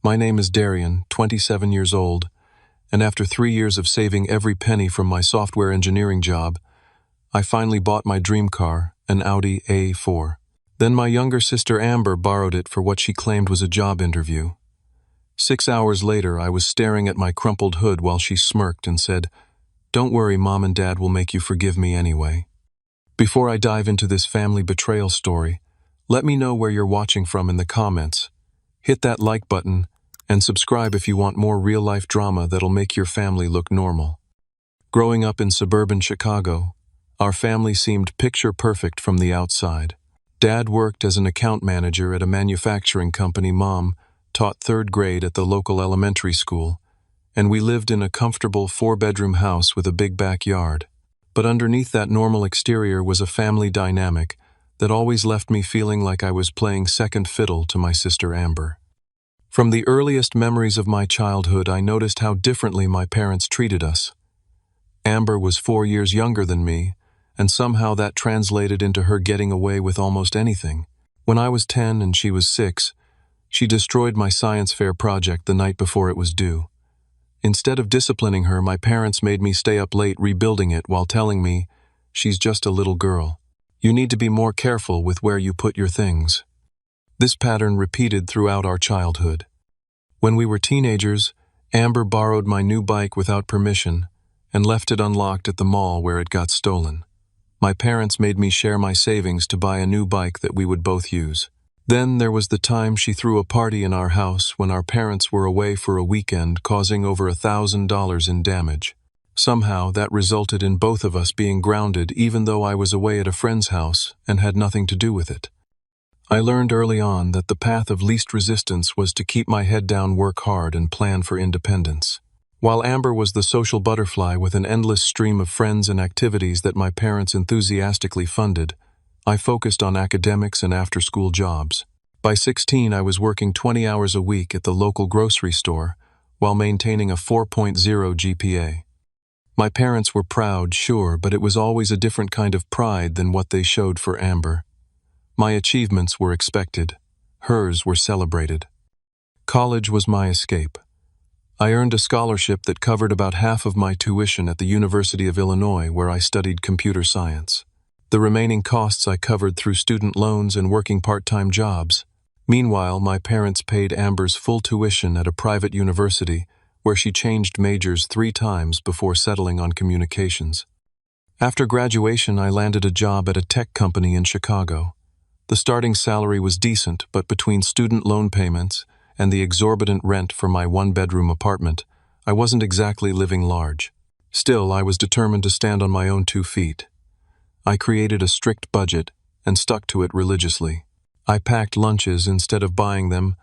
My name is Darian, 27 years old, and after 3 years of saving every penny from my software engineering job, I finally bought my dream car, an Audi A4. Then my younger sister Amber borrowed it for what she claimed was a job interview. 6 hours later, I was staring at my crumpled hood while she smirked and said, "Don't worry, Mom and Dad will make you forgive me anyway." Before I dive into this family betrayal story, let me know where you're watching from in the comments. Hit that like button and subscribe if you want more real-life drama that'll make your family look normal. Growing up in suburban Chicago, our family seemed picture-perfect from the outside. Dad worked as an account manager at a manufacturing company. Mom taught 3rd grade at the local elementary school, and we lived in a comfortable 4-bedroom house with a big backyard. But underneath that normal exterior was a family dynamic that always left me feeling like I was playing second fiddle to my sister Amber. From the earliest memories of my childhood, I noticed how differently my parents treated us. Amber was 4 years younger than me, and somehow that translated into her getting away with almost anything. When I was 10 and she was 6, she destroyed my science fair project the night before it was due. Instead of disciplining her, my parents made me stay up late rebuilding it while telling me, "She's just a little girl. You need to be more careful with where you put your things." This pattern repeated throughout our childhood. When we were teenagers, Amber borrowed my new bike without permission and left it unlocked at the mall where it got stolen. My parents made me share my savings to buy a new bike that we would both use. Then there was the time she threw a party in our house when our parents were away for a weekend, causing over $1,000 in damage. Somehow that resulted in both of us being grounded even though I was away at a friend's house and had nothing to do with it. I learned early on that the path of least resistance was to keep my head down, work hard, and plan for independence. While Amber was the social butterfly with an endless stream of friends and activities that my parents enthusiastically funded, I focused on academics and after-school jobs. By 16, I was working 20 hours a week at the local grocery store while maintaining a 4.0 GPA. My parents were proud, sure, but it was always a different kind of pride than what they showed for Amber. My achievements were expected. Hers were celebrated. College was my escape. I earned a scholarship that covered about half of my tuition at the University of Illinois, where I studied computer science. The remaining costs I covered through student loans and working part-time jobs. Meanwhile, my parents paid Amber's full tuition at a private university where she changed majors 3 times before settling on communications. After graduation, I landed a job at a tech company in Chicago. The starting salary was decent, but between student loan payments and the exorbitant rent for my 1-bedroom apartment, I wasn't exactly living large. Still, I was determined to stand on my own 2 feet. I created a strict budget and stuck to it religiously. I packed lunches instead of buying them,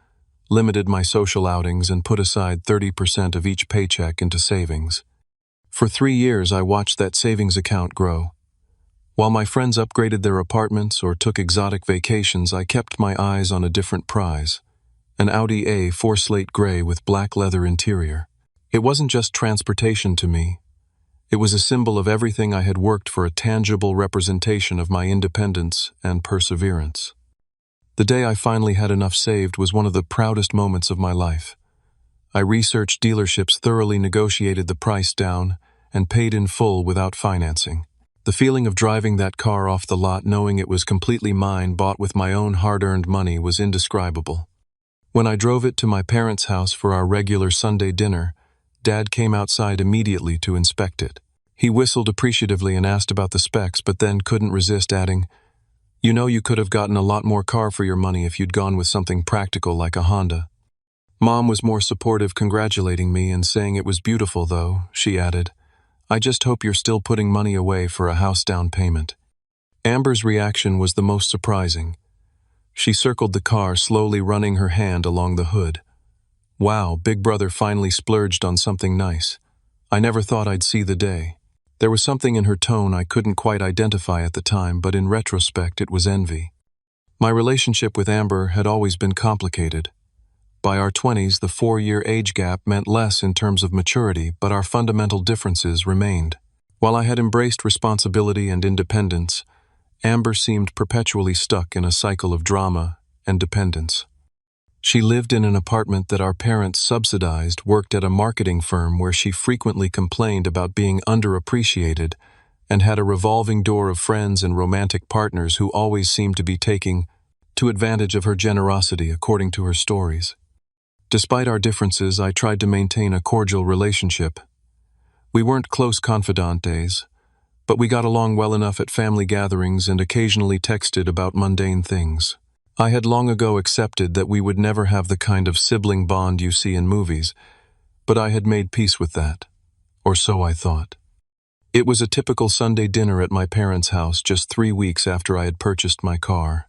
limited my social outings, and put aside 30% of each paycheck into savings. For 3 years, I watched that savings account grow. While my friends upgraded their apartments or took exotic vacations, I kept my eyes on a different prize, an Audi A4 slate gray with black leather interior. It wasn't just transportation to me. It was a symbol of everything I had worked for, a tangible representation of my independence and perseverance. The day I finally had enough saved was one of the proudest moments of my life. I researched dealerships, thoroughly negotiated the price down, and paid in full without financing. The feeling of driving that car off the lot, knowing it was completely mine, bought with my own hard-earned money, was indescribable. When I drove it to my parents' house for our regular Sunday dinner, Dad came outside immediately to inspect it. He whistled appreciatively and asked about the specs, but then couldn't resist adding, "You know, you could have gotten a lot more car for your money if you'd gone with something practical like a Honda." Mom was more supportive, congratulating me and saying it was beautiful, though. She added, "I just hope you're still putting money away for a house down payment." Amber's reaction was the most surprising. She circled the car, slowly running her hand along the hood. Wow, Big Brother finally splurged on something nice. I never thought I'd see the day. There was something in her tone I couldn't quite identify at the time, but in retrospect it was envy. My relationship with Amber had always been complicated. By our 20s, the 4-year age gap meant less in terms of maturity, but our fundamental differences remained. While I had embraced responsibility and independence, Amber seemed perpetually stuck in a cycle of drama and dependence. She lived in an apartment that our parents subsidized, worked at a marketing firm where she frequently complained about being underappreciated, and had a revolving door of friends and romantic partners who always seemed to be taking advantage of her generosity, according to her stories. Despite our differences, I tried to maintain a cordial relationship. We weren't close confidantes, but we got along well enough at family gatherings and occasionally texted about mundane things. I had long ago accepted that we would never have the kind of sibling bond you see in movies, but I had made peace with that, or so I thought. It was a typical Sunday dinner at my parents' house just 3 weeks after I had purchased my car.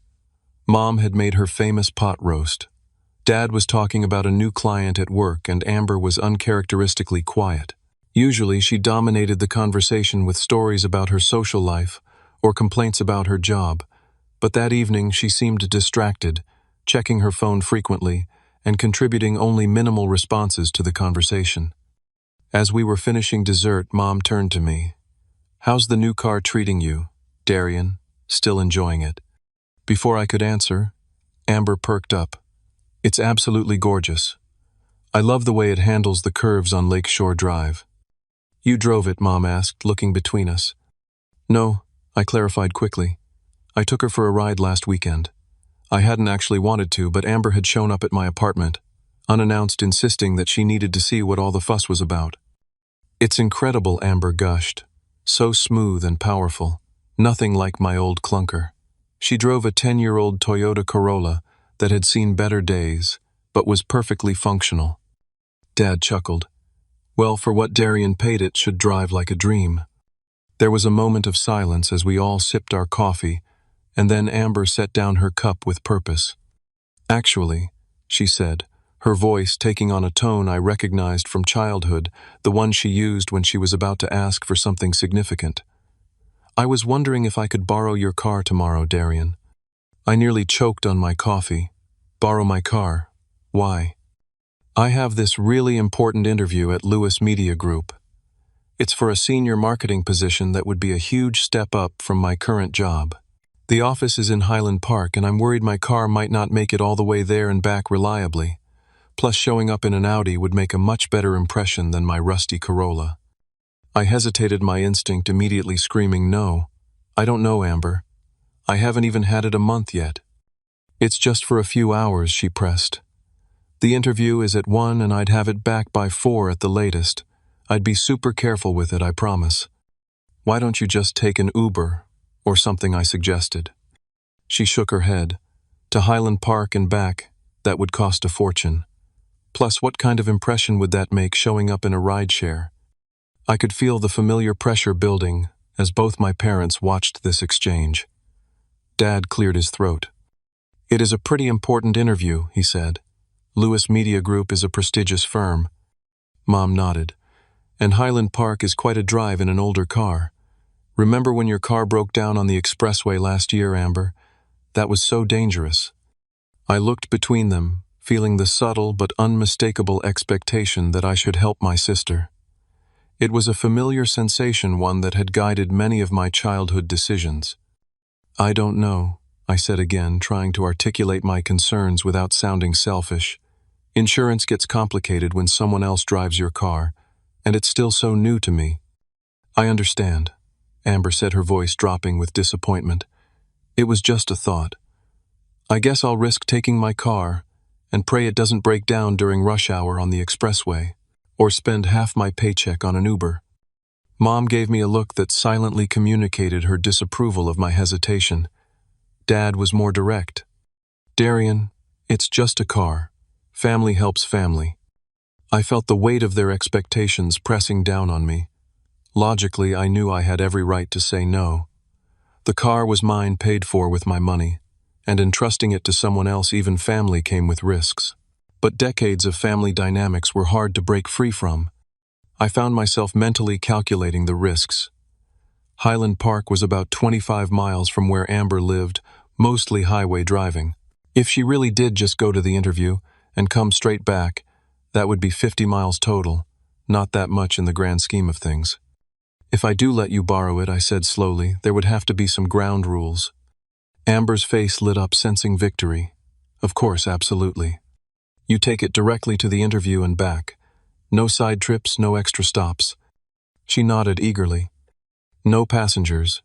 Mom had made her famous pot roast. Dad was talking about a new client at work, and Amber was uncharacteristically quiet. Usually, she dominated the conversation with stories about her social life or complaints about her job, but that evening she seemed distracted, checking her phone frequently and contributing only minimal responses to the conversation. As we were finishing dessert, Mom turned to me. "How's the new car treating you, Darian? Still enjoying it?" Before I could answer, Amber perked up. "It's absolutely gorgeous. I love the way it handles the curves on Lakeshore Drive." "You drove it?" Mom asked, looking between us. "No," I clarified quickly. "I took her for a ride last weekend. I hadn't actually wanted to, but Amber had shown up at my apartment, unannounced, insisting that she needed to see what all the fuss was about." "It's incredible," Amber gushed. "So smooth and powerful. Nothing like my old clunker." She drove a 10-year-old Toyota Corolla that had seen better days, but was perfectly functional. Dad chuckled. "Well, for what Darian paid, it should drive like a dream." There was a moment of silence as we all sipped our coffee, and then Amber set down her cup with purpose. "Actually," she said, her voice taking on a tone I recognized from childhood, the one she used when she was about to ask for something significant. "I was wondering if I could borrow your car tomorrow, Darian." I nearly choked on my coffee. "Borrow my car? Why?" "I have this really important interview at Lewis Media Group. It's for a senior marketing position that would be a huge step up from my current job. The office is in Highland Park, and I'm worried my car might not make it all the way there and back reliably. Plus, showing up in an Audi would make a much better impression than my rusty Corolla." I hesitated, my instinct immediately screaming no. "I don't know, Amber. I haven't even had it a month yet." "It's just for a few hours," she pressed. "The interview is at 1 and I'd have it back by 4 at the latest. I'd be super careful with it, I promise." "Why don't you just take an Uber or something?" I suggested. She shook her head. "To Highland Park and back, that would cost a fortune. Plus, what kind of impression would that make showing up in a rideshare?" I could feel the familiar pressure building as both my parents watched this exchange. Dad cleared his throat. "It is a pretty important interview," he said. "Lewis Media Group is a prestigious firm." Mom nodded. "And Highland Park is quite a drive in an older car. Remember when your car broke down on the expressway last year, Amber? That was so dangerous." I looked between them, feeling the subtle but unmistakable expectation that I should help my sister. It was a familiar sensation, one that had guided many of my childhood decisions. "I don't know," I said again, trying to articulate my concerns without sounding selfish. "Insurance gets complicated when someone else drives your car, and it's still so new to me." "I understand," Amber said, her voice dropping with disappointment. "It was just a thought. I guess I'll risk taking my car and pray it doesn't break down during rush hour on the expressway, or spend half my paycheck on an Uber." Mom gave me a look that silently communicated her disapproval of my hesitation. Dad was more direct. "Darian, it's just a car. Family helps family." I felt the weight of their expectations pressing down on me. Logically, I knew I had every right to say no. The car was mine, paid for with my money, and entrusting it to someone else, even family, came with risks. But decades of family dynamics were hard to break free from. I found myself mentally calculating the risks. Highland Park was about 25 miles from where Amber lived, mostly highway driving. If she really did just go to the interview and come straight back, that would be 50 miles total, not that much in the grand scheme of things. "If I do let you borrow it," I said slowly, "there would have to be some ground rules." Amber's face lit up, sensing victory. "Of course, absolutely. You take it directly to the interview and back. No side trips, no extra stops. She nodded eagerly. No passengers.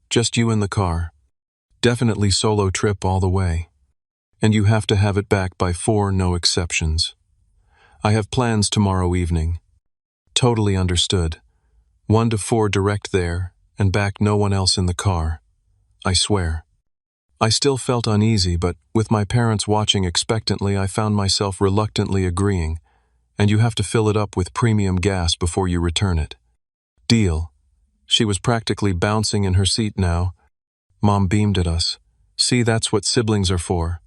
Just you in the car. Definitely solo trip all the way. And you have to have it back by 4, no exceptions. I have plans tomorrow evening. Totally understood. 1 to 4 direct there, and back, no one else in the car. I swear. I still felt uneasy, but with my parents watching expectantly, I found myself reluctantly agreeing, and you have to fill it up with premium gas before you return it. Deal. She was practically bouncing in her seat now. Mom beamed at us. See, that's what siblings are for.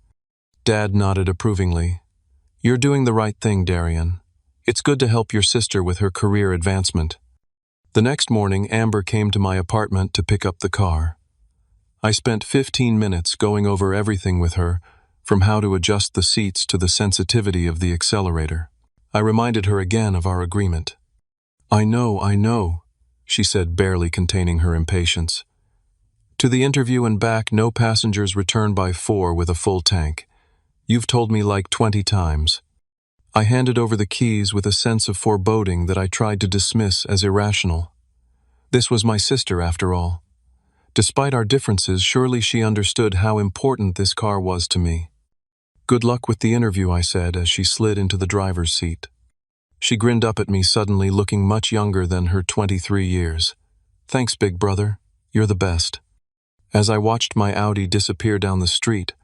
Dad nodded approvingly. You're doing the right thing, Darian. It's good to help your sister with her career advancement. The next morning, Amber came to my apartment to pick up the car. I spent 15 minutes going over everything with her, from how to adjust the seats to the sensitivity of the accelerator. I reminded her again of our agreement. I know, she said, barely containing her impatience. To the interview and back, no passengers return by 4 with a full tank. You've told me like 20 times. I handed over the keys with a sense of foreboding that I tried to dismiss as irrational. This was my sister, after all. Despite our differences, surely she understood how important this car was to me. Good luck with the interview, I said as she slid into the driver's seat. She grinned up at me suddenly, looking much younger than her 23 years. Thanks, big brother. You're the best. As I watched my Audi disappear down the street,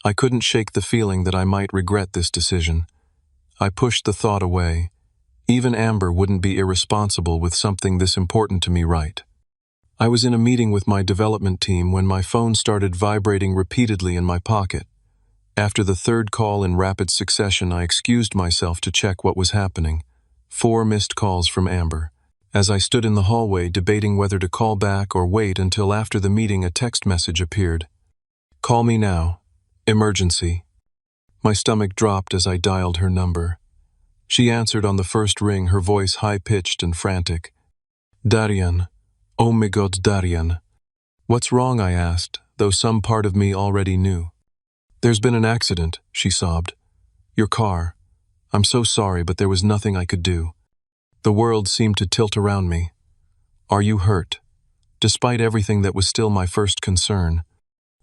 I couldn't shake the feeling that I might regret this decision. I pushed the thought away. Even Amber wouldn't be irresponsible with something this important to me, right? I was in a meeting with my development team when my phone started vibrating repeatedly in my pocket. After the third call in rapid succession, I excused myself to check what was happening. 4 missed calls from Amber. As I stood in the hallway debating whether to call back or wait until after the meeting, a text message appeared. Call me now. Emergency. My stomach dropped as I dialed her number. She answered on the first ring, her voice high-pitched and frantic. Darian. Oh my God, Darian. What's wrong, I asked, though some part of me already knew. There's been an accident, she sobbed. Your car. I'm so sorry, but there was nothing I could do. The world seemed to tilt around me. Are you hurt? Despite everything, that was still my first concern.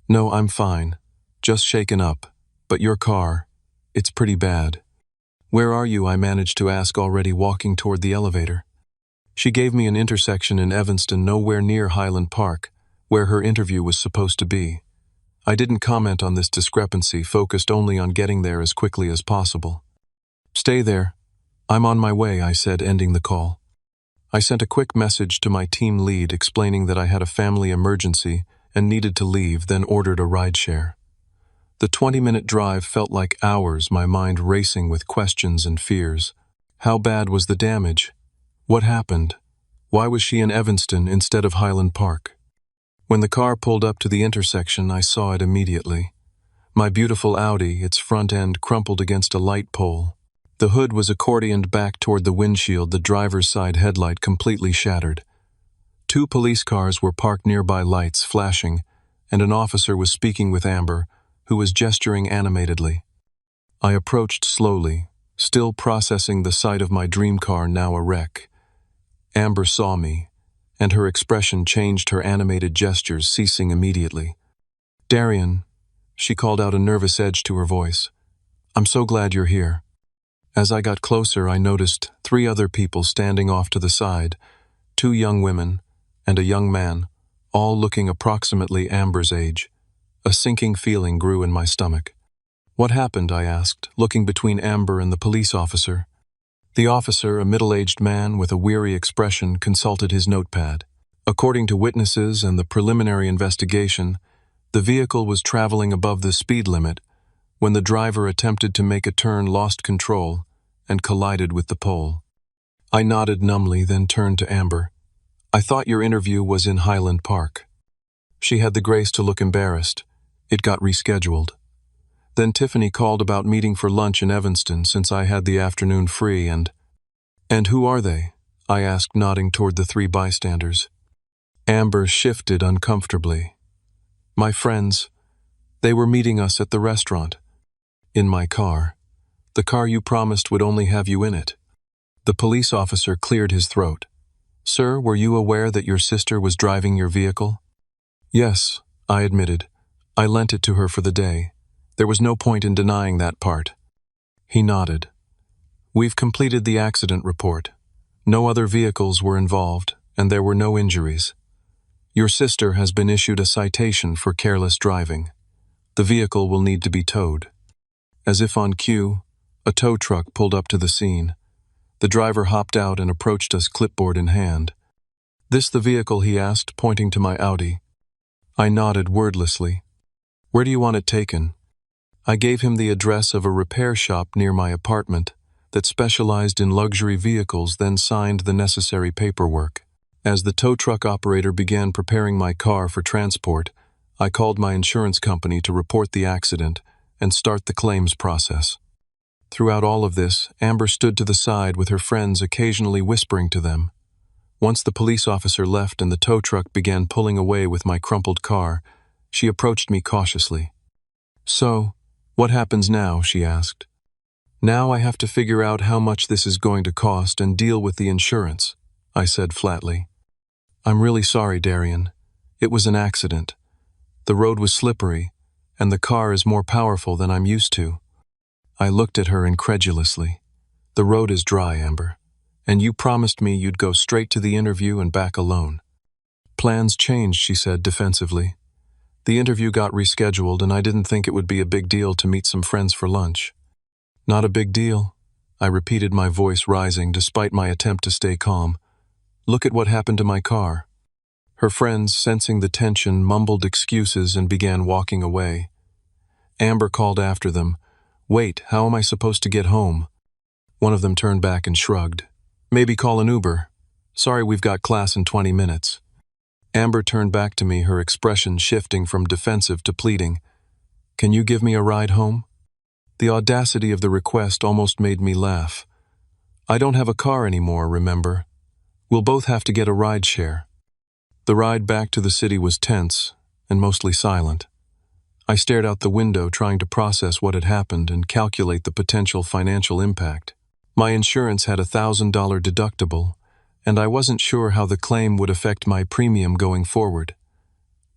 No, I'm fine. Just shaken up. But your car, it's pretty bad. Where are you? I managed to ask, already walking toward the elevator. She gave me an intersection in Evanston, nowhere near Highland Park, where her interview was supposed to be. I didn't comment on this discrepancy, focused only on getting there as quickly as possible. Stay there. I'm on my way, I said, ending the call. I sent a quick message to my team lead explaining that I had a family emergency and needed to leave, then ordered a rideshare. The 20-minute drive felt like hours, my mind racing with questions and fears. How bad was the damage? What happened? Why was she in Evanston instead of Highland Park? When the car pulled up to the intersection, I saw it immediately. My beautiful Audi, its front end crumpled against a light pole. The hood was accordioned back toward the windshield, the driver's side headlight completely shattered. 2 police cars were parked nearby, lights flashing, and an officer was speaking with Amber, who was gesturing animatedly. I approached slowly, still processing the sight of my dream car, now a wreck. Amber saw me, and her expression changed, her animated gestures ceasing immediately. Darian, she called out, a nervous edge to her voice. I'm so glad you're here. As I got closer, I noticed 3 other people standing off to the side, 2 young women and a young man, all looking approximately Amber's age. A sinking feeling grew in my stomach. What happened? I asked, looking between Amber and the police officer. The officer, a middle-aged man with a weary expression, consulted his notepad. According to witnesses and the preliminary investigation, the vehicle was traveling above the speed limit when the driver attempted to make a turn, lost control, and collided with the pole. I nodded numbly, then turned to Amber. I thought your interview was in Highland Park. She had the grace to look embarrassed. It got rescheduled. Then Tiffany called about meeting for lunch in Evanston since I had the afternoon free. And who are they? I asked, nodding toward the 3 bystanders. Amber shifted uncomfortably. My friends. They were meeting us at the restaurant. In my car. The car you promised would only have you in it. The police officer cleared his throat. Sir, were you aware that your sister was driving your vehicle? Yes, I admitted. I lent it to her for the day. There was no point in denying that part. He nodded. We've completed the accident report. No other vehicles were involved, and there were no injuries. Your sister has been issued a citation for careless driving. The vehicle will need to be towed. As if on cue, a tow truck pulled up to the scene. The driver hopped out and approached us, clipboard in hand. This the vehicle, he asked, pointing to my Audi. I nodded wordlessly. Where do you want it taken? I gave him the address of a repair shop near my apartment that specialized in luxury vehicles, then signed the necessary paperwork. As the tow truck operator began preparing my car for transport, I called my insurance company to report the accident and start the claims process. Throughout all of this, Amber stood to the side with her friends, occasionally whispering to them. Once the police officer left and the tow truck began pulling away with my crumpled car, she approached me cautiously. So, what happens now? She asked. Now I have to figure out how much this is going to cost and deal with the insurance, I said flatly. I'm really sorry, Darian. It was an accident. The road was slippery, and the car is more powerful than I'm used to. I looked at her incredulously. The road is dry, Amber, and you promised me you'd go straight to the interview and back alone. Plans changed, she said defensively. The interview got rescheduled, and I didn't think it would be a big deal to meet some friends for lunch. Not a big deal, I repeated, my voice rising despite my attempt to stay calm. Look at what happened to my car. Her friends, sensing the tension, mumbled excuses and began walking away. Amber called after them. Wait, how am I supposed to get home? One of them turned back and shrugged. Maybe call an Uber. Sorry, we've got class in 20 minutes. Amber turned back to me, her expression shifting from defensive to pleading. Can you give me a ride home? The audacity of the request almost made me laugh. I don't have a car anymore, remember? We'll both have to get a ride share. The ride back to the city was tense and mostly silent. I stared out the window, trying to process what had happened and calculate the potential financial impact. My insurance had a $1,000 deductible, and I wasn't sure how the claim would affect my premium going forward.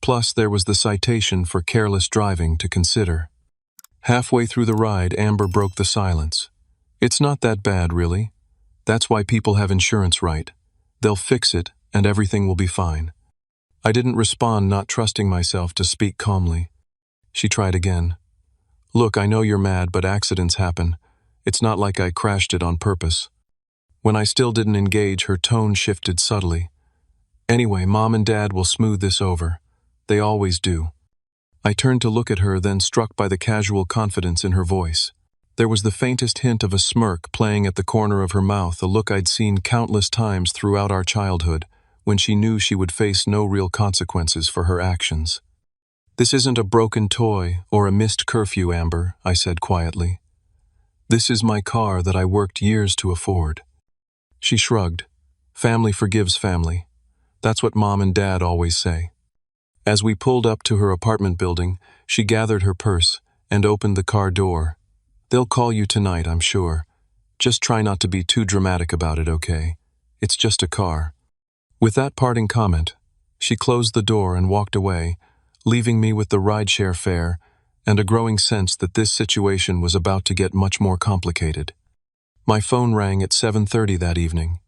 Plus, there was the citation for careless driving to consider. Halfway through the ride, Amber broke the silence. It's not that bad, really. That's why people have insurance, right? They'll fix it, and everything will be fine. I didn't respond, not trusting myself to speak calmly. She tried again. Look, I know you're mad, but accidents happen. It's not like I crashed it on purpose. When I still didn't engage, her tone shifted subtly. Anyway, Mom and Dad will smooth this over. They always do. I turned to look at her, then struck by the casual confidence in her voice. There was the faintest hint of a smirk playing at the corner of her mouth, a look I'd seen countless times throughout our childhood, when she knew she would face no real consequences for her actions. This isn't a broken toy or a missed curfew, Amber, I said quietly. This is my car that I worked years to afford. She shrugged. Family forgives family. That's what Mom and Dad always say. As we pulled up to her apartment building, she gathered her purse and opened the car door. They'll call you tonight, I'm sure. Just try not to be too dramatic about it, okay? It's just a car. With that parting comment, she closed the door and walked away, leaving me with the rideshare fare and a growing sense that this situation was about to get much more complicated. My phone rang at 7:30 that evening.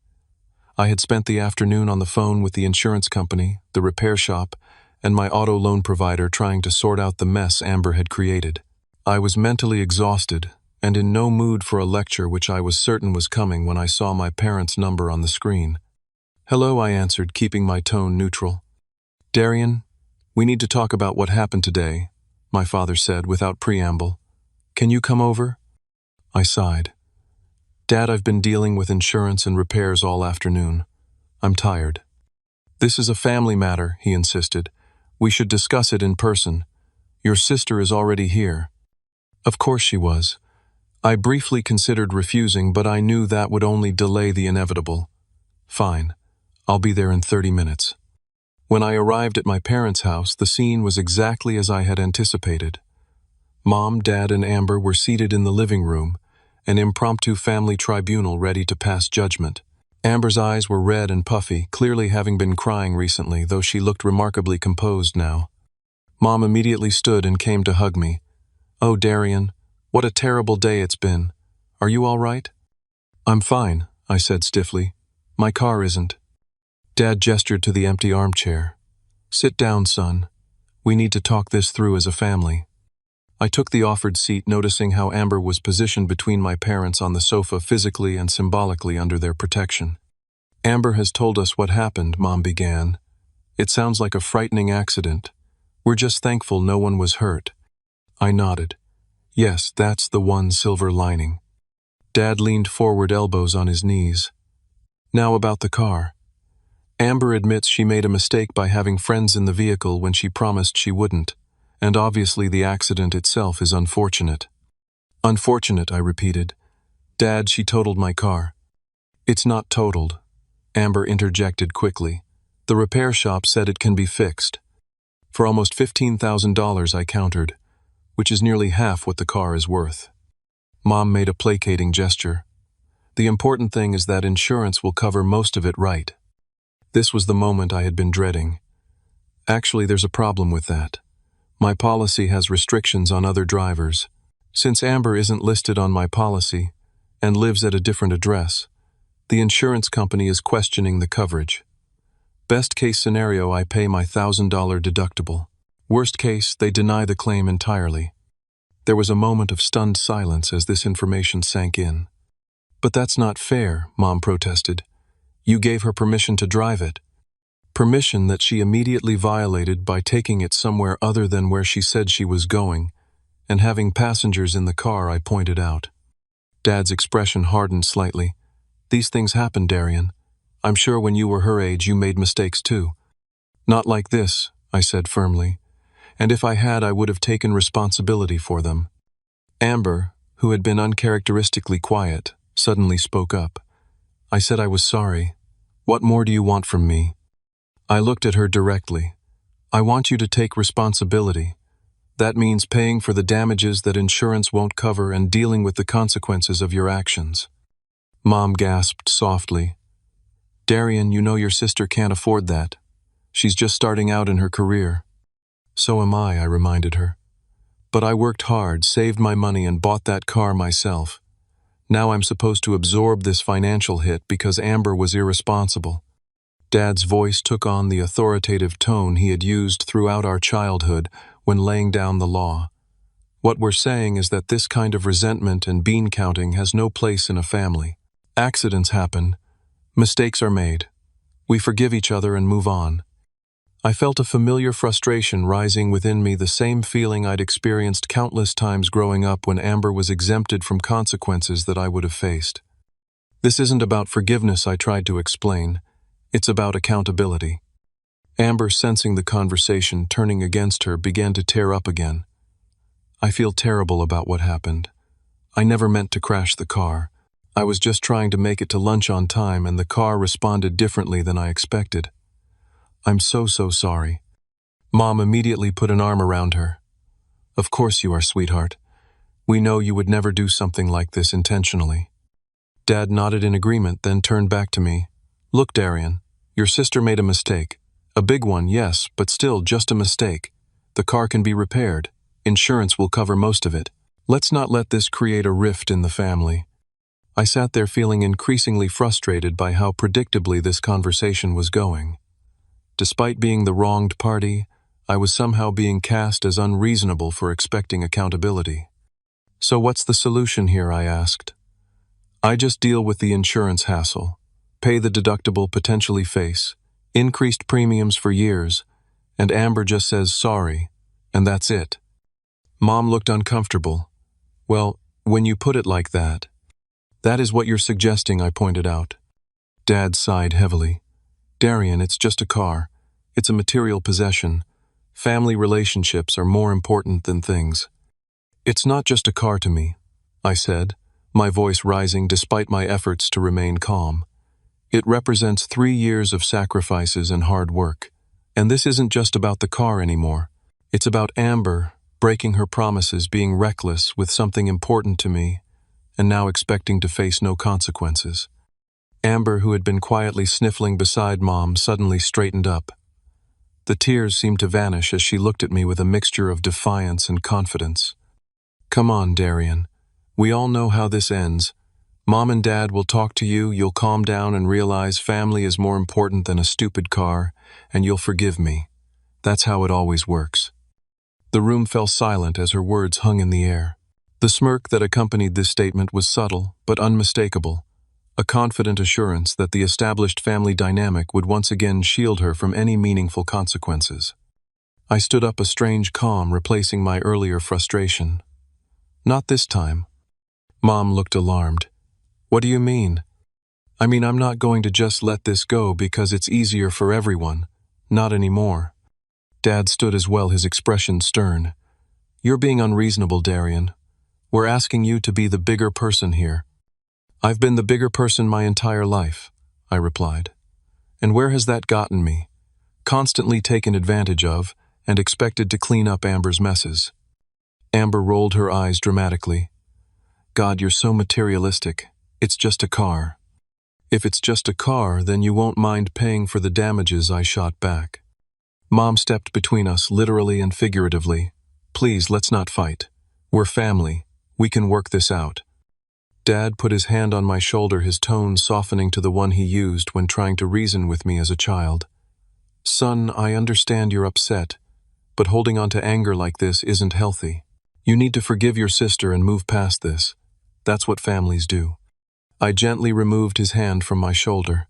I had spent the afternoon on the phone with the insurance company, the repair shop, and my auto loan provider trying to sort out the mess Amber had created. I was mentally exhausted and in no mood for a lecture which I was certain was coming when I saw my parents' number on the screen. Hello, I answered, keeping my tone neutral. Darian, we need to talk about what happened today, my father said without preamble. Can you come over? I sighed. Dad, I've been dealing with insurance and repairs all afternoon. I'm tired. This is a family matter, he insisted. We should discuss it in person. Your sister is already here. Of course she was. I briefly considered refusing, but I knew that would only delay the inevitable. Fine. I'll be there in 30 minutes. When I arrived at my parents' house, the scene was exactly as I had anticipated. Mom, Dad, and Amber were seated in the living room, an impromptu family tribunal ready to pass judgment. Amber's eyes were red and puffy, clearly having been crying recently, though she looked remarkably composed now. Mom immediately stood and came to hug me. "Oh, Darian, what a terrible day it's been. Are you all right?" "I'm fine," I said stiffly. "My car isn't." Dad gestured to the empty armchair. "Sit down, son. We need to talk this through as a family." I took the offered seat, noticing how Amber was positioned between my parents on the sofa, physically and symbolically under their protection. "Amber has told us what happened," Mom began. "It sounds like a frightening accident. We're just thankful no one was hurt." I nodded. "Yes, that's the one silver lining." Dad leaned forward, elbows on his knees. "Now about the car. Amber admits she made a mistake by having friends in the vehicle when she promised she wouldn't, and obviously the accident itself is unfortunate." "Unfortunate," I repeated. "Dad, she totaled my car." "It's not totaled," Amber interjected quickly. "The repair shop said it can be fixed." "For almost $15,000, I countered, which is nearly half what the car is worth." Mom made a placating gesture. "The important thing is that insurance will cover most of it, right?" This was the moment I had been dreading. "Actually, there's a problem with that. My policy has restrictions on other drivers. Since Amber isn't listed on my policy and lives at a different address, the insurance company is questioning the coverage. Best case scenario, I pay my $1,000 deductible. Worst case, they deny the claim entirely." There was a moment of stunned silence as this information sank in. "But that's not fair," Mom protested. "You gave her permission to drive it." Permission that she immediately violated by taking it somewhere other than where she said she was going, and having passengers in the car, I pointed out. Dad's expression hardened slightly. "These things happen, Darian. I'm sure when you were her age you made mistakes too." "Not like this," I said firmly. "And if I had, I would have taken responsibility for them." Amber, who had been uncharacteristically quiet, suddenly spoke up. "I said I was sorry. What more do you want from me?" I looked at her directly. "I want you to take responsibility. That means paying for the damages that insurance won't cover and dealing with the consequences of your actions." Mom gasped softly. "Darian, you know your sister can't afford that. She's just starting out in her career." "So am I reminded her. "But I worked hard, saved my money, and bought that car myself. Now I'm supposed to absorb this financial hit because Amber was irresponsible." Dad's voice took on the authoritative tone he had used throughout our childhood when laying down the law. "What we're saying is that this kind of resentment and bean counting has no place in a family. Accidents happen. Mistakes are made. We forgive each other and move on." I felt a familiar frustration rising within me, the same feeling I'd experienced countless times growing up when Amber was exempted from consequences that I would have faced. "This isn't about forgiveness," I tried to explain. "It's about accountability." Amber, sensing the conversation turning against her, began to tear up again. "I feel terrible about what happened. I never meant to crash the car. I was just trying to make it to lunch on time, and the car responded differently than I expected. I'm so sorry." Mom immediately put an arm around her. "Of course you are, sweetheart. We know you would never do something like this intentionally." Dad nodded in agreement, then turned back to me. "Look, Darian, your sister made a mistake. A big one, yes, but still just a mistake. The car can be repaired. Insurance will cover most of it. Let's not let this create a rift in the family." I sat there feeling increasingly frustrated by how predictably this conversation was going. Despite being the wronged party, I was somehow being cast as unreasonable for expecting accountability. "So what's the solution here?" I asked. "I just deal with the insurance hassle, pay the deductible potentially face, increased premiums for years, and Amber just says sorry, and that's it." Mom looked uncomfortable. "Well, when you put it like that, that is what you're suggesting," I pointed out. Dad sighed heavily. "Darian, it's just a car. It's a material possession. Family relationships are more important than things." "It's not just a car to me," I said, my voice rising despite my efforts to remain calm. "It represents 3 years of sacrifices and hard work. And this isn't just about the car anymore. It's about Amber breaking her promises, being reckless with something important to me, and now expecting to face no consequences. Amber, who had been quietly sniffling beside Mom, suddenly straightened up. The tears seemed to vanish as she looked at me with a mixture of defiance and confidence. "Come on, Darian. We all know how this ends. Mom and Dad will talk to you, you'll calm down and realize family is more important than a stupid car, and you'll forgive me. That's how it always works." The room fell silent as her words hung in the air. The smirk that accompanied this statement was subtle but unmistakable, a confident assurance that the established family dynamic would once again shield her from any meaningful consequences. I stood up, a strange calm replacing my earlier frustration. "Not this time." Mom looked alarmed. "What do you mean?" "I mean, I'm not going to just let this go because it's easier for everyone. Not anymore." Dad stood as well, his expression stern. "You're being unreasonable, Darian. We're asking you to be the bigger person here." "I've been the bigger person my entire life," I replied. "And where has that gotten me? Constantly taken advantage of and expected to clean up Amber's messes." Amber rolled her eyes dramatically. "God, you're so materialistic. It's just a car." "If it's just a car, then you won't mind paying for the damages," I shot back. Mom stepped between us, literally and figuratively. "Please, let's not fight. We're family. We can work this out." Dad put his hand on my shoulder, his tone softening to the one he used when trying to reason with me as a child. "Son, I understand you're upset, but holding on to anger like this isn't healthy. You need to forgive your sister and move past this. That's what families do." I gently removed his hand from my shoulder.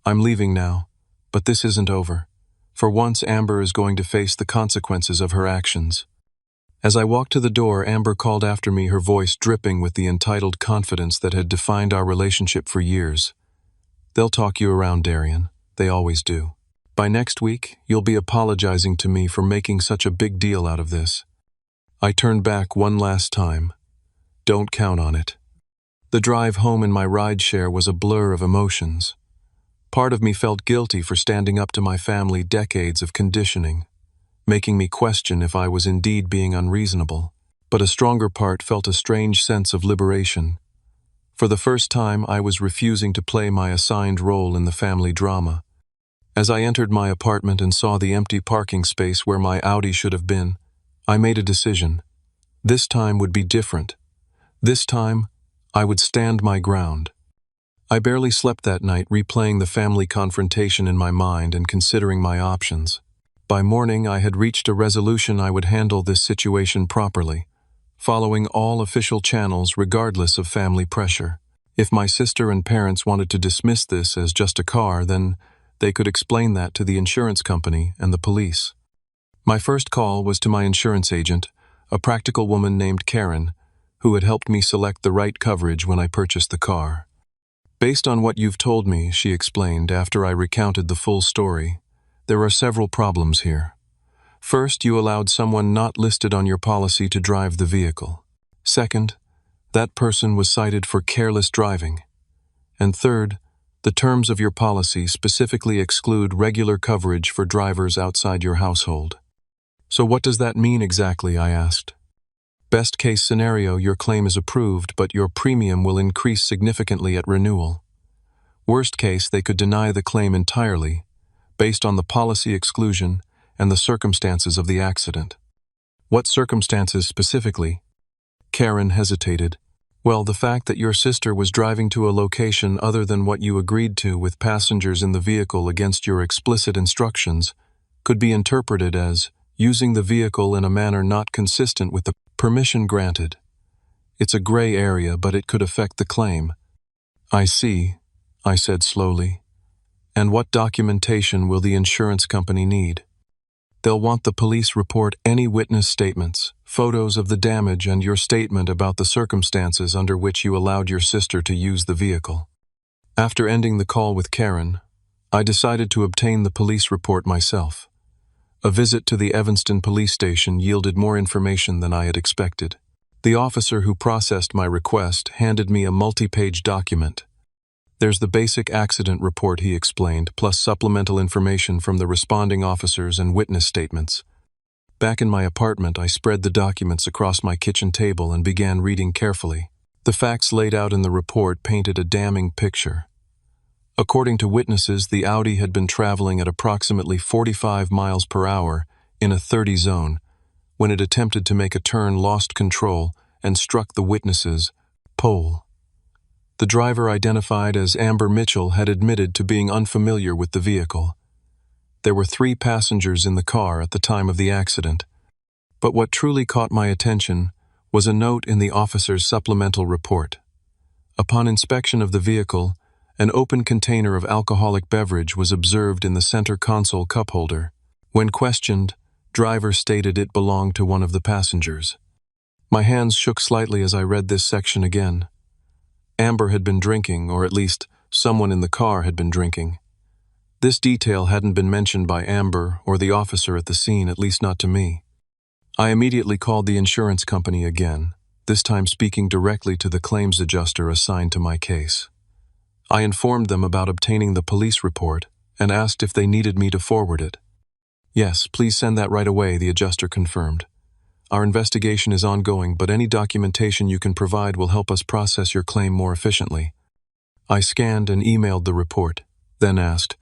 "I'm leaving now, but this isn't over. For once, Amber is going to face the consequences of her actions." As I walked to the door, Amber called after me, her voice dripping with the entitled confidence that had defined our relationship for years. "They'll talk you around, Darian. They always do. By next week, you'll be apologizing to me for making such a big deal out of this." I turned back one last time. Don't count on it. The drive home in my rideshare was a blur of emotions. Part of me felt guilty for standing up to my family, decades of conditioning, making me question if I was indeed being unreasonable. But a stronger part felt a strange sense of liberation. For the first time, I was refusing to play my assigned role in the family drama. As I entered my apartment and saw the empty parking space where my Audi should have been, I made a decision. This time would be different. This time, I would stand my ground. I barely slept that night, replaying the family confrontation in my mind and considering my options. By morning, I had reached a resolution. I would handle this situation properly, following all official channels regardless of family pressure. If my sister and parents wanted to dismiss this as just a car, then they could explain that to the insurance company and the police. My first call was to my insurance agent, a practical woman named Karen, who had helped me select the right coverage when I purchased the car. "Based on what you've told me," she explained after I recounted the full story, "there are several problems here. First, you allowed someone not listed on your policy to drive the vehicle. Second, that person was cited for careless driving. And third, the terms of your policy specifically exclude regular coverage for drivers outside your household." "So what does that mean exactly?" I asked. "Best case scenario, your claim is approved, but your premium will increase significantly at renewal. Worst case, they could deny the claim entirely, based on the policy exclusion and the circumstances of the accident." "What circumstances specifically?" Karen hesitated. "Well, the fact that your sister was driving to a location other than what you agreed to with passengers in the vehicle against your explicit instructions could be interpreted as using the vehicle in a manner not consistent with the permission granted. It's a gray area, but it could affect the claim." "I see," I said slowly. "And what documentation will the insurance company need?" "They'll want the police report, any witness statements, photos of the damage, and your statement about the circumstances under which you allowed your sister to use the vehicle." After ending the call with Karen, I decided to obtain the police report myself. A visit to the Evanston police station yielded more information than I had expected. The officer who processed my request handed me a multi-page document. "There's the basic accident report," he explained, "plus supplemental information from the responding officers and witness statements." Back in my apartment, I spread the documents across my kitchen table and began reading carefully. The facts laid out in the report painted a damning picture. According to witnesses, the Audi had been traveling at approximately 45 miles per hour in a 30 zone when it attempted to make a turn, lost control, and struck the witnesses' pole. The driver, identified as Amber Mitchell, had admitted to being unfamiliar with the vehicle. There were 3 passengers in the car at the time of the accident. But what truly caught my attention was a note in the officer's supplemental report. Upon inspection of the vehicle, an open container of alcoholic beverage was observed in the center console cup holder. When questioned, driver stated it belonged to one of the passengers. My hands shook slightly as I read this section again. Amber had been drinking, or at least someone in the car had been drinking. This detail hadn't been mentioned by Amber or the officer at the scene, at least not to me. I immediately called the insurance company again, this time speaking directly to the claims adjuster assigned to my case. I informed them about obtaining the police report and asked if they needed me to forward it. "Yes, please send that right away," the adjuster confirmed. "Our investigation is ongoing, but any documentation you can provide will help us process your claim more efficiently." I scanned and emailed the report, then asked,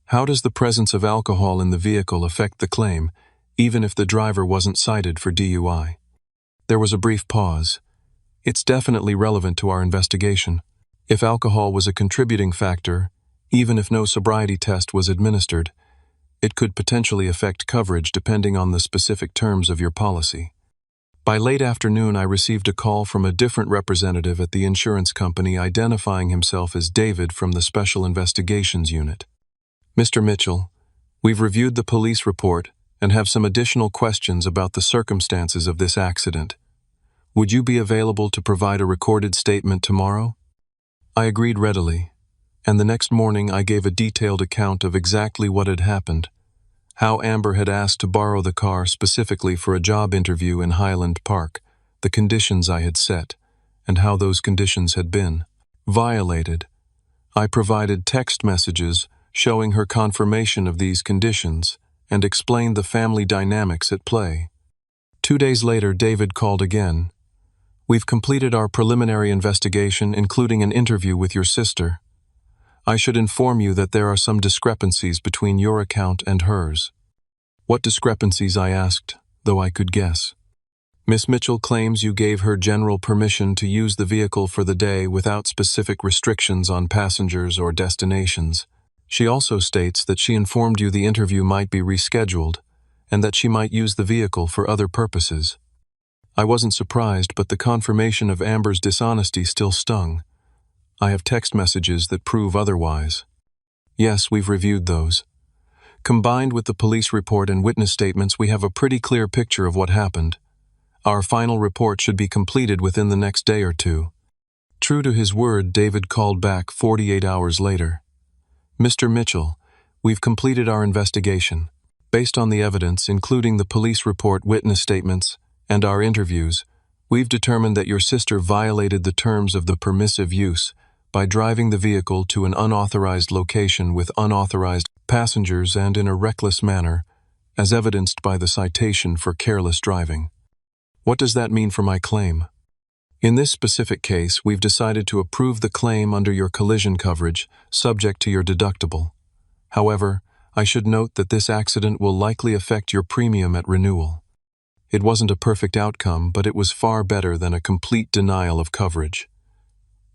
"How does the presence of alcohol in the vehicle affect the claim, even if the driver wasn't cited for DUI?" There was a brief pause. "It's definitely relevant to our investigation. If alcohol was a contributing factor, even if no sobriety test was administered, it could potentially affect coverage depending on the specific terms of your policy." By late afternoon, I received a call from a different representative at the insurance company identifying himself as David from the Special Investigations Unit. "Mr. Mitchell, we've reviewed the police report and have some additional questions about the circumstances of this accident. Would you be available to provide a recorded statement tomorrow?" I agreed readily, and the next morning I gave a detailed account of exactly what had happened, how Amber had asked to borrow the car specifically for a job interview in Highland Park, the conditions I had set, and how those conditions had been violated. I provided text messages showing her confirmation of these conditions and explained the family dynamics at play. 2 days later, David called again. "We've completed our preliminary investigation, including an interview with your sister. I should inform you that there are some discrepancies between your account and hers." "What discrepancies?" I asked, though I could guess. "Miss Mitchell claims you gave her general permission to use the vehicle for the day without specific restrictions on passengers or destinations. She also states that she informed you the interview might be rescheduled and that she might use the vehicle for other purposes." I wasn't surprised, but the confirmation of Amber's dishonesty still stung. "I have text messages that prove otherwise." "Yes, we've reviewed those. Combined with the police report and witness statements, we have a pretty clear picture of what happened. Our final report should be completed within the next day or 2. True to his word, David called back 48 hours later. "Mr. Mitchell, we've completed our investigation. Based on the evidence, including the police report, witness statements, and our interviews, we've determined that your sister violated the terms of the permissive use by driving the vehicle to an unauthorized location with unauthorized passengers and in a reckless manner, as evidenced by the citation for careless driving." "What does that mean for my claim?" "In this specific case, we've decided to approve the claim under your collision coverage, subject to your deductible. However, I should note that this accident will likely affect your premium at renewal. It wasn't a perfect outcome, but it was far better than a complete denial of coverage.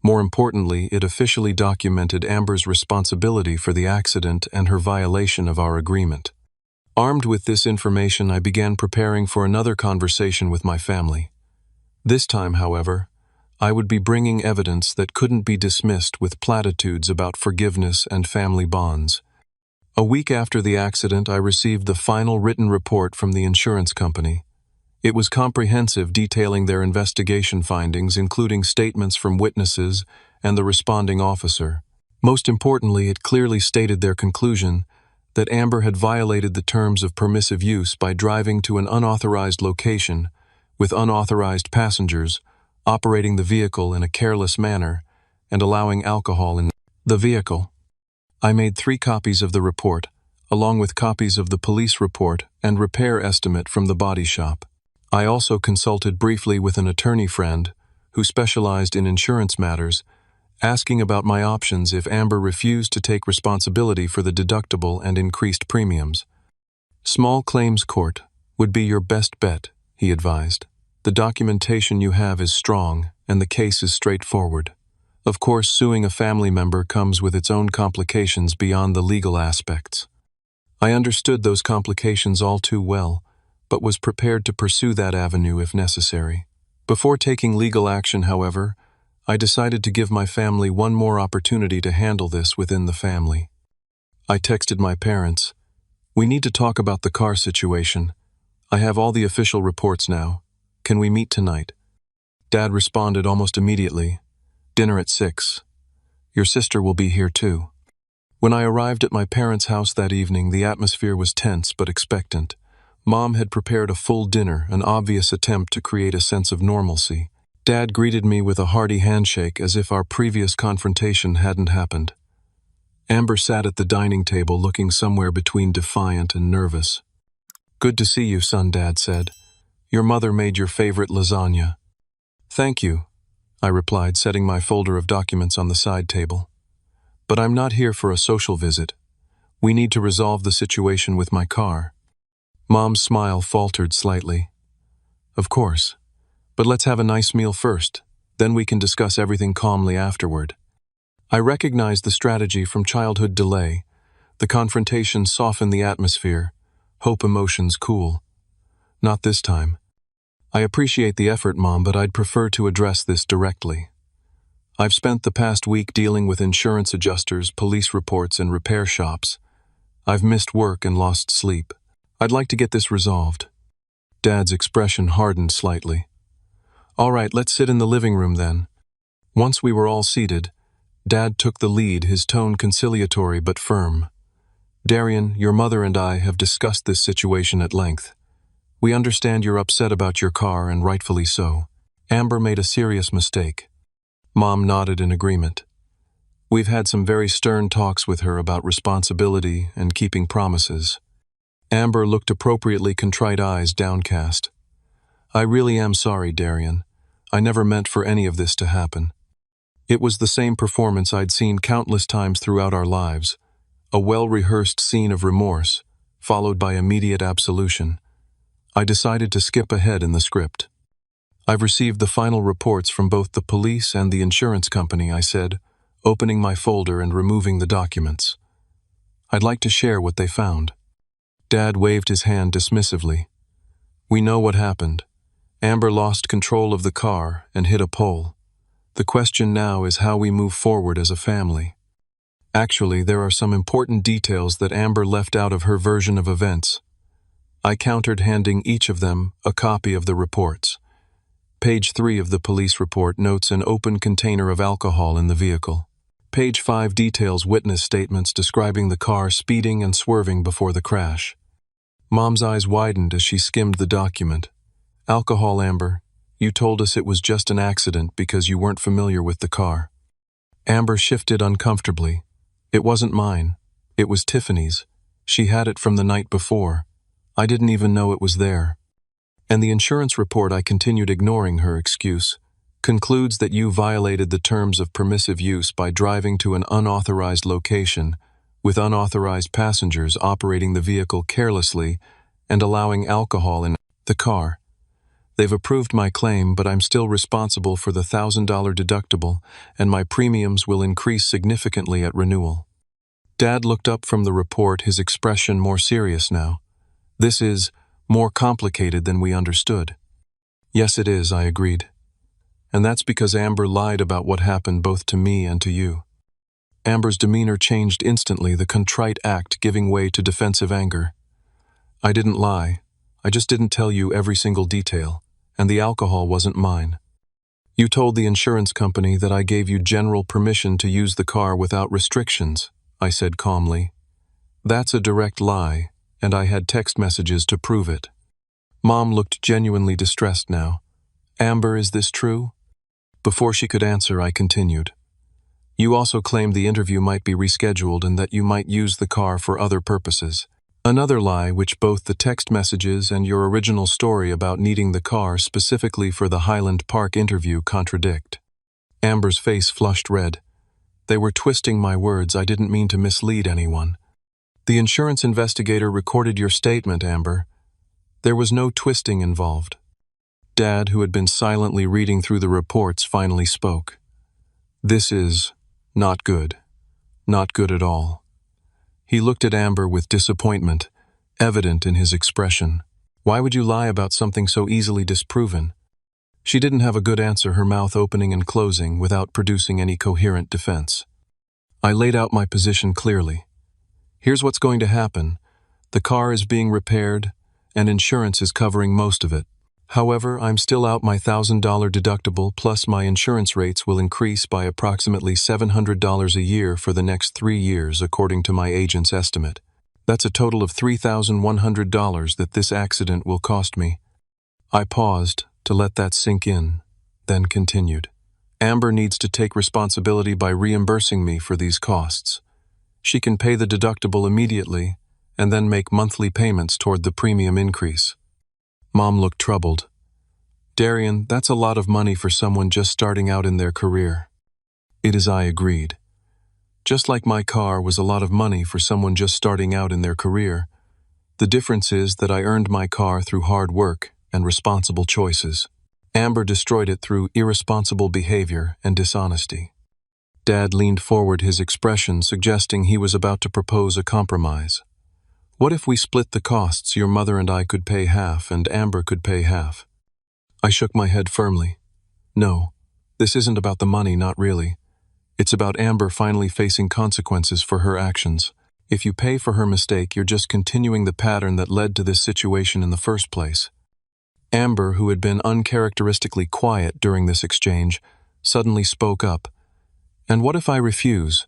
More importantly, it officially documented Amber's responsibility for the accident and her violation of our agreement." Armed with this information, I began preparing for another conversation with my family. This time, however, I would be bringing evidence that couldn't be dismissed with platitudes about forgiveness and family bonds. A week after the accident, I received the final written report from the insurance company. It was comprehensive, detailing their investigation findings, including statements from witnesses and the responding officer. Most importantly, it clearly stated their conclusion that Amber had violated the terms of permissive use by driving to an unauthorized location with unauthorized passengers, operating the vehicle in a careless manner, and allowing alcohol in the vehicle. I made 3 copies of the report, along with copies of the police report and repair estimate from the body shop. I also consulted briefly with an attorney friend who specialized in insurance matters, asking about my options if Amber refused to take responsibility for the deductible and increased premiums. Small claims court would be your best bet, he advised. The documentation you have is strong, and the case is straightforward. Of course, suing a family member comes with its own complications beyond the legal aspects. I understood those complications all too well, but was prepared to pursue that avenue if necessary. Before taking legal action, however, I decided to give my family one more opportunity to handle this within the family. I texted my parents, "We need to talk about the car situation. I have all the official reports now. Can we meet tonight?" Dad responded almost immediately, "Dinner at 6. Your sister will be here too." When I arrived at my parents' house that evening, the atmosphere was tense but expectant. Mom had prepared a full dinner, an obvious attempt to create a sense of normalcy. Dad greeted me with a hearty handshake as if our previous confrontation hadn't happened. Amber sat at the dining table looking somewhere between defiant and nervous. "Good to see you, son," Dad said. "Your mother made your favorite lasagna." "Thank you," I replied, setting my folder of documents on the side table. "But I'm not here for a social visit. We need to resolve the situation with my car." Mom's smile faltered slightly. "Of course. But let's have a nice meal first, then we can discuss everything calmly afterward." I recognized the strategy from childhood delay. The confrontation softened the atmosphere, hope emotions cool. Not this time. "I appreciate the effort, Mom, but I'd prefer to address this directly. I've spent the past week dealing with insurance adjusters, police reports, and repair shops. I've missed work and lost sleep. I'd like to get this resolved." Dad's expression hardened slightly. "All right, let's sit in the living room then." Once we were all seated, Dad took the lead, his tone conciliatory but firm. "Darian, your mother and I have discussed this situation at length. We understand you're upset about your car, and rightfully so. Amber made a serious mistake." Mom nodded in agreement. "We've had some very stern talks with her about responsibility and keeping promises." Amber looked appropriately contrite, eyes downcast. "I really am sorry, Darian. I never meant for any of this to happen." It was the same performance I'd seen countless times throughout our lives, a well-rehearsed scene of remorse, followed by immediate absolution. I decided to skip ahead in the script. "I've received the final reports from both the police and the insurance company," I said, opening my folder and removing the documents. "I'd like to share what they found." Dad waved his hand dismissively. "We know what happened. Amber lost control of the car and hit a pole. The question now is how we move forward as a family. Actually, there are some important details that Amber left out of her version of events." I countered, handing each of them a copy of the reports. Page 3 of the police report notes an open container of alcohol in the vehicle. Page 5 details witness statements describing the car speeding and swerving before the crash. Mom's eyes widened as she skimmed the document. "Alcohol, Amber. You told us it was just an accident because you weren't familiar with the car." Amber shifted uncomfortably. "It wasn't mine. It was Tiffany's. She had it from the night before. I didn't even know it was there." "And the insurance report," I continued, ignoring her excuse, "concludes that you violated the terms of permissive use by driving to an unauthorized location, with unauthorized passengers operating the vehicle carelessly and allowing alcohol in the car. They've approved my claim, but I'm still responsible for the $1,000 deductible, and my premiums will increase significantly at renewal." Dad looked up from the report, his expression more serious now. "This is more complicated than we understood." "Yes, it is," I agreed. "And that's because Amber lied about what happened both to me and to you." Amber's demeanor changed instantly, the contrite act giving way to defensive anger. "I didn't lie. I just didn't tell you every single detail, and the alcohol wasn't mine. You told the insurance company that I gave you general permission to use the car without restrictions," I said calmly. "That's a direct lie, and I had text messages to prove it." Mom looked genuinely distressed now. "Amber, is this true?" Before she could answer, I continued. "You also claimed the interview might be rescheduled and that you might use the car for other purposes. Another lie which both the text messages and your original story about needing the car specifically for the Highland Park interview contradict. Amber's face flushed red. They were twisting my words. I didn't mean to mislead anyone. The insurance investigator recorded your statement, Amber. There was no twisting involved. Dad, who had been silently reading through the reports, finally spoke. This is not good. Not good at all. He looked at Amber with disappointment, evident in his expression. Why would you lie about something so easily disproven? She didn't have a good answer, her mouth opening and closing without producing any coherent defense. I laid out my position clearly. Here's what's going to happen. The car is being repaired, and insurance is covering most of it. However, I'm still out my $1,000 deductible, plus my insurance rates will increase by approximately $700 a year for the next 3 years, according to my agent's estimate. That's a total of $3,100 that this accident will cost me. I paused to let that sink in, then continued. Amber needs to take responsibility by reimbursing me for these costs. She can pay the deductible immediately and then make monthly payments toward the premium increase. Mom looked troubled. Darian, that's a lot of money for someone just starting out in their career. It is, I agreed. Just like my car was a lot of money for someone just starting out in their career. The difference is that I earned my car through hard work and responsible choices. Amber destroyed it through irresponsible behavior and dishonesty. Dad leaned forward, his expression suggesting he was about to propose a compromise. What if we split the costs? Your mother and I could pay half, and Amber could pay half. I shook my head firmly. No, this isn't about the money, not really. It's about Amber finally facing consequences for her actions. If you pay for her mistake, you're just continuing the pattern that led to this situation in the first place. Amber, who had been uncharacteristically quiet during this exchange, suddenly spoke up. And what if I refuse?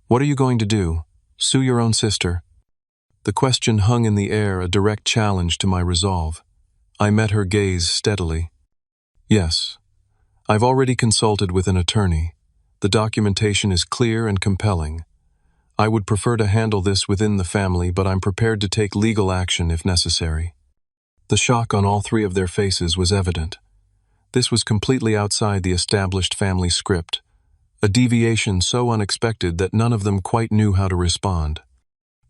What are you going to do? Sue your own sister? The question hung in the air, a direct challenge to my resolve. I met her gaze steadily. Yes, I've already consulted with an attorney. The documentation is clear and compelling. I would prefer to handle this within the family, but I'm prepared to take legal action if necessary. The shock on all three of their faces was evident. This was completely outside the established family script, a deviation so unexpected that none of them quite knew how to respond.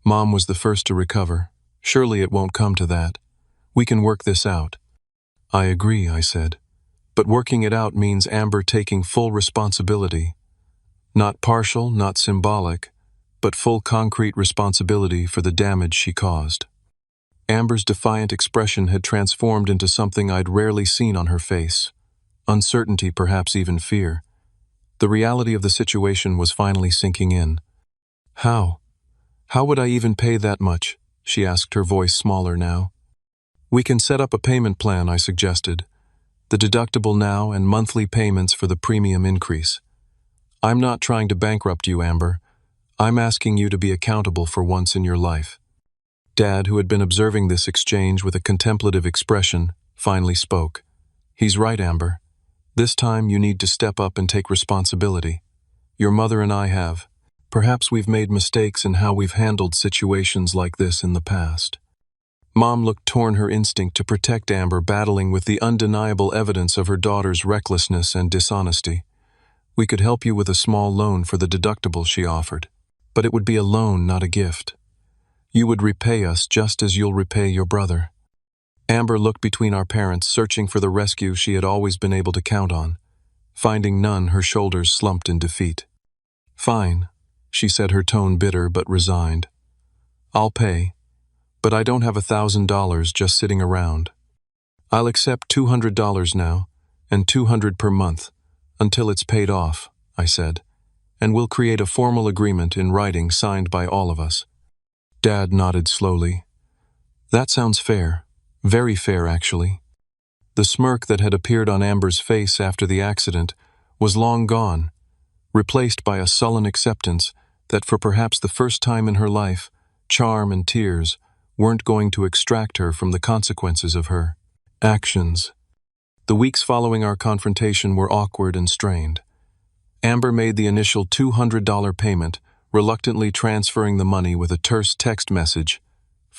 Mom was the first to recover. Surely it won't come to that. We can work this out. I agree, I said. But working it out means Amber taking full responsibility. Not partial, not symbolic, but full concrete responsibility for the damage she caused. Amber's defiant expression had transformed into something I'd rarely seen on her face. Uncertainty, perhaps even fear. The reality of the situation was finally sinking in. How? How would I even pay that much? She asked, her voice smaller now. We can set up a payment plan, I suggested. The deductible now and monthly payments for the premium increase. I'm not trying to bankrupt you, Amber. I'm asking you to be accountable for once in your life. Dad, who had been observing this exchange with a contemplative expression, finally spoke. He's right, Amber. This time you need to step up and take responsibility. Your mother and I have. Perhaps we've made mistakes in how we've handled situations like this in the past. Mom looked torn, her instinct to protect Amber battling with the undeniable evidence of her daughter's recklessness and dishonesty. We could help you with a small loan for the deductible, she offered. But it would be a loan, not a gift. You would repay us just as you'll repay your brother. Amber looked between our parents, searching for the rescue she had always been able to count on. Finding none, her shoulders slumped in defeat. Fine, she said, her tone bitter but resigned. I'll pay, but I don't have $1,000 just sitting around. I'll accept $200 now, and $200 per month, until it's paid off, I said, and we'll create a formal agreement in writing signed by all of us. Dad nodded slowly. That sounds fair. Very fair, actually. The smirk that had appeared on Amber's face after the accident was long gone, replaced by a sullen acceptance that for perhaps the first time in her life, charm and tears weren't going to extract her from the consequences of her actions. The weeks following our confrontation were awkward and strained. Amber made the initial $200 payment, reluctantly transferring the money with a terse text message.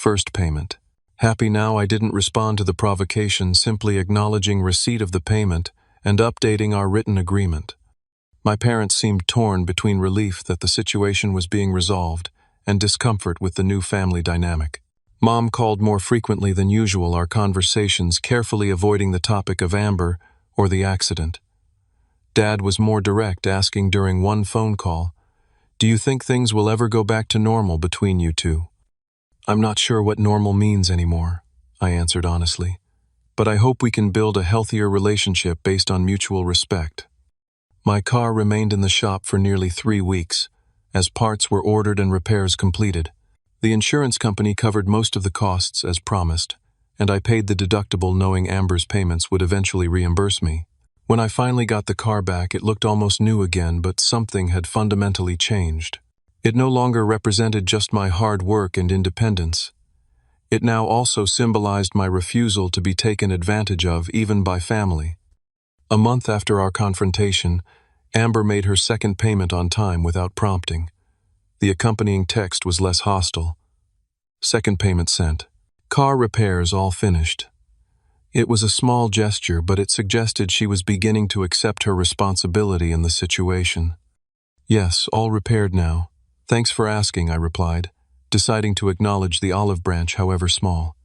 First payment. Happy now I didn't respond to the provocation, simply acknowledging receipt of the payment and updating our written agreement. My parents seemed torn between relief that the situation was being resolved and discomfort with the new family dynamic. Mom called more frequently than usual, our conversations carefully avoiding the topic of Amber or the accident. Dad was more direct, asking during one phone call, "Do you think things will ever go back to normal between you two?" "I'm not sure what normal means anymore," I answered honestly, "but I hope we can build a healthier relationship based on mutual respect." My car remained in the shop for nearly 3 weeks, as parts were ordered and repairs completed. The insurance company covered most of the costs as promised, and I paid the deductible knowing Amber's payments would eventually reimburse me. When I finally got the car back, it looked almost new again, but something had fundamentally changed. It no longer represented just my hard work and independence. It now also symbolized my refusal to be taken advantage of, even by family. A month after our confrontation, Amber made her second payment on time without prompting. The accompanying text was less hostile. Second payment sent. Car repairs all finished. It was a small gesture, but it suggested she was beginning to accept her responsibility in the situation. "Yes, all repaired now. Thanks for asking," I replied, deciding to acknowledge the olive branch, however small.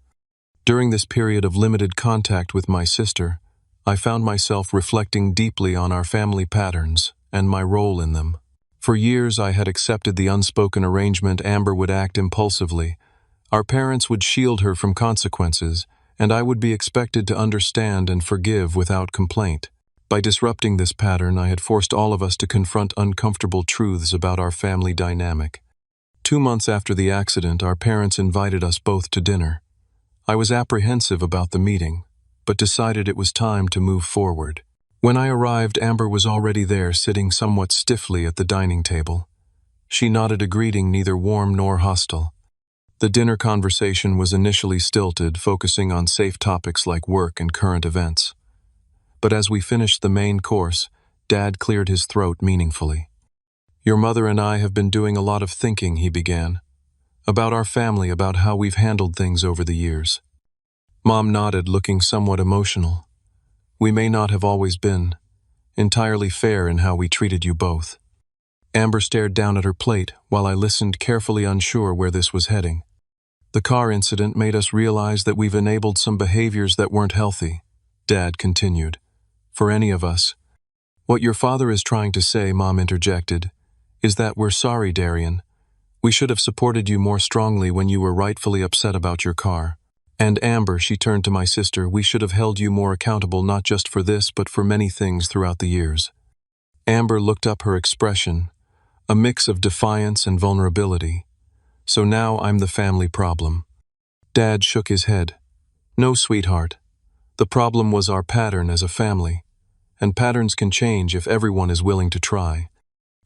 During this period of limited contact with my sister, I found myself reflecting deeply on our family patterns and my role in them. For years I had accepted the unspoken arrangement Amber would act impulsively. Our parents would shield her from consequences, and I would be expected to understand and forgive without complaint. By disrupting this pattern, I had forced all of us to confront uncomfortable truths about our family dynamic. 2 months after the accident, our parents invited us both to dinner. I was apprehensive about the meeting, but decided it was time to move forward. When I arrived, Amber was already there, sitting somewhat stiffly at the dining table. She nodded a greeting neither warm nor hostile. The dinner conversation was initially stilted, focusing on safe topics like work and current events. But as we finished the main course, Dad cleared his throat meaningfully. "Your mother and I have been doing a lot of thinking," he began. "About our family, about how we've handled things over the years." Mom nodded, looking somewhat emotional. "We may not have always been entirely fair in how we treated you both." Amber stared down at her plate while I listened, carefully unsure where this was heading. "The car incident made us realize that we've enabled some behaviors that weren't healthy," Dad continued. "For any of us." "What your father is trying to say," Mom interjected, "is that we're sorry, Darian. We should have supported you more strongly when you were rightfully upset about your car. And Amber," she turned to my sister, "we should have held you more accountable, not just for this, but for many things throughout the years." Amber looked up, her expression a mix of defiance and vulnerability. "So now I'm the family problem." Dad shook his head. "No, sweetheart. The problem was our pattern as a family, and patterns can change if everyone is willing to try.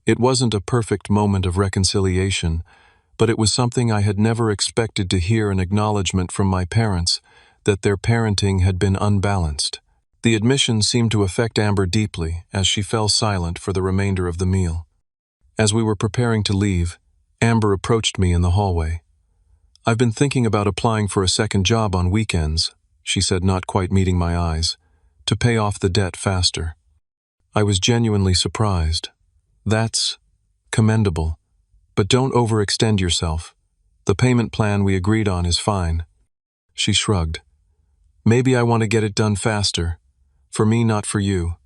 It wasn't a perfect moment of reconciliation, but it was something I had never expected to hear, an acknowledgement from my parents that their parenting had been unbalanced. The admission seemed to affect Amber deeply, as she fell silent for the remainder of the meal. As we were preparing to leave, Amber approached me in the hallway. "I've been thinking about applying for a second job on weekends," she said, not quite meeting my eyes, "to pay off the debt faster." I was genuinely surprised. "That's commendable. But don't overextend yourself. The payment plan we agreed on is fine." She shrugged. "Maybe I want to get it done faster. For me, not for you."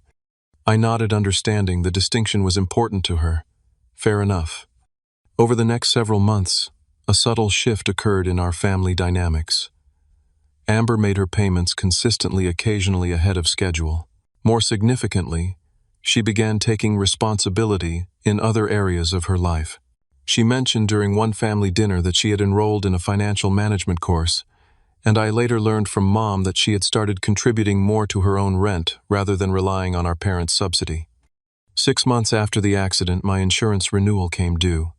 I nodded, understanding the distinction was important to her. Fair enough. Over the next several months, a subtle shift occurred in our family dynamics. Amber made her payments consistently, occasionally ahead of schedule. More significantly, she began taking responsibility in other areas of her life. She mentioned during one family dinner that she had enrolled in a financial management course, and I later learned from Mom that she had started contributing more to her own rent rather than relying on our parents' subsidy. 6 months after the accident, my insurance renewal came due.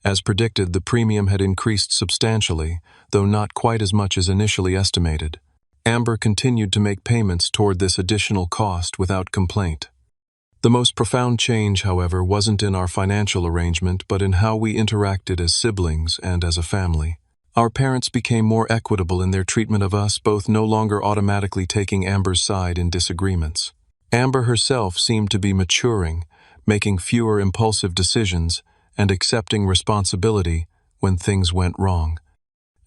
As predicted, the premium had increased substantially, though not quite as much as initially estimated. Amber continued to make payments toward this additional cost without complaint. The most profound change, however, wasn't in our financial arrangement, but in how we interacted as siblings and as a family. Our parents became more equitable in their treatment of us, both no longer automatically taking Amber's side in disagreements. Amber herself seemed to be maturing, making fewer impulsive decisions and accepting responsibility when things went wrong.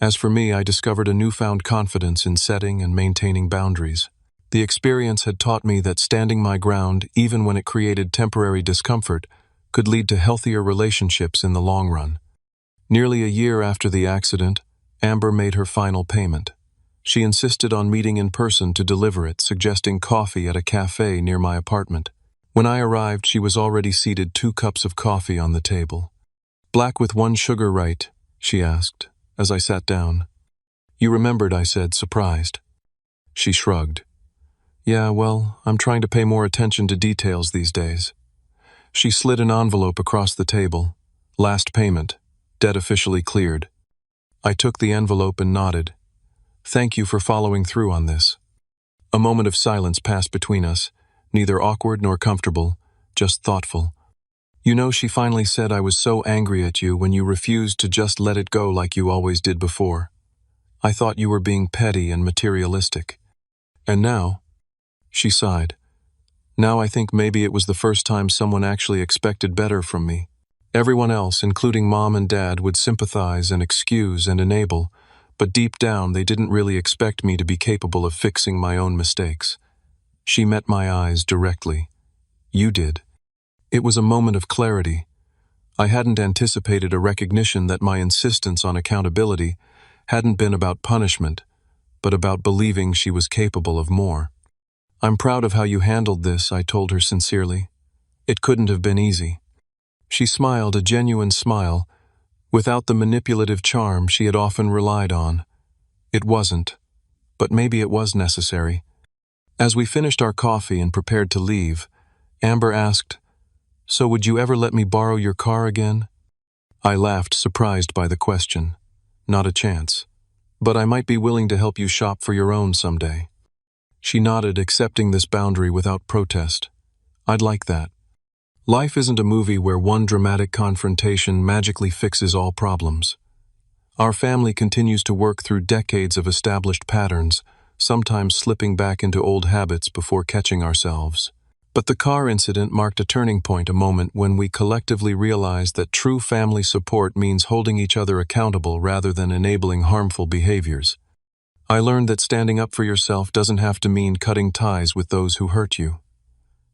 As for me, I discovered a newfound confidence in setting and maintaining boundaries. The experience had taught me that standing my ground, even when it created temporary discomfort, could lead to healthier relationships in the long run. Nearly a year after the accident, Amber made her final payment. She insisted on meeting in person to deliver it, suggesting coffee at a cafe near my apartment. When I arrived, she was already seated 2 cups of coffee on the table. "Black with 1 sugar, right?" she asked, as I sat down. "You remembered," I said, surprised. She shrugged. "Yeah, well, I'm trying to pay more attention to details these days." She slid an envelope across the table. "Last payment. Debt officially cleared." I took the envelope and nodded. "Thank you for following through on this." A moment of silence passed between us, neither awkward nor comfortable, just thoughtful. "You know," she finally said, "I was so angry at you when you refused to just let it go like you always did before. I thought you were being petty and materialistic. And now," she sighed, "now I think maybe it was the first time someone actually expected better from me. Everyone else, including Mom and Dad, would sympathize and excuse and enable, but deep down they didn't really expect me to be capable of fixing my own mistakes." She met my eyes directly. "You did." It was a moment of clarity. I hadn't anticipated a recognition that my insistence on accountability hadn't been about punishment, but about believing she was capable of more. "I'm proud of how you handled this," I told her sincerely. "It couldn't have been easy." She smiled, a genuine smile, without the manipulative charm she had often relied on. It wasn't, but maybe it was necessary. As we finished our coffee and prepared to leave, Amber asked, "So would you ever let me borrow your car again?" I laughed, surprised by the question. "Not a chance. But I might be willing to help you shop for your own someday." She nodded, accepting this boundary without protest. "I'd like that." Life isn't a movie where one dramatic confrontation magically fixes all problems. Our family continues to work through decades of established patterns, sometimes slipping back into old habits before catching ourselves. But the car incident marked a turning point, a moment when we collectively realized that true family support means holding each other accountable rather than enabling harmful behaviors. I learned that standing up for yourself doesn't have to mean cutting ties with those who hurt you.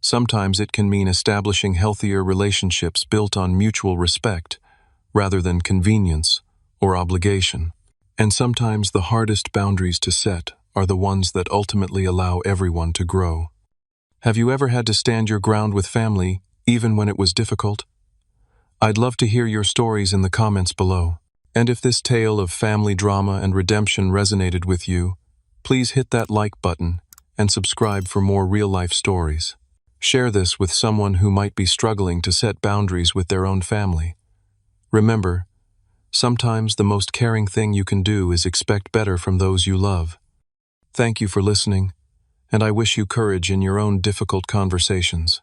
Sometimes it can mean establishing healthier relationships built on mutual respect, rather than convenience or obligation. And sometimes the hardest boundaries to set are the ones that ultimately allow everyone to grow. Have you ever had to stand your ground with family, even when it was difficult? I'd love to hear your stories in the comments below. And if this tale of family drama and redemption resonated with you, please hit that like button and subscribe for more real-life stories. Share this with someone who might be struggling to set boundaries with their own family. Remember, sometimes the most caring thing you can do is expect better from those you love. Thank you for listening, and I wish you courage in your own difficult conversations.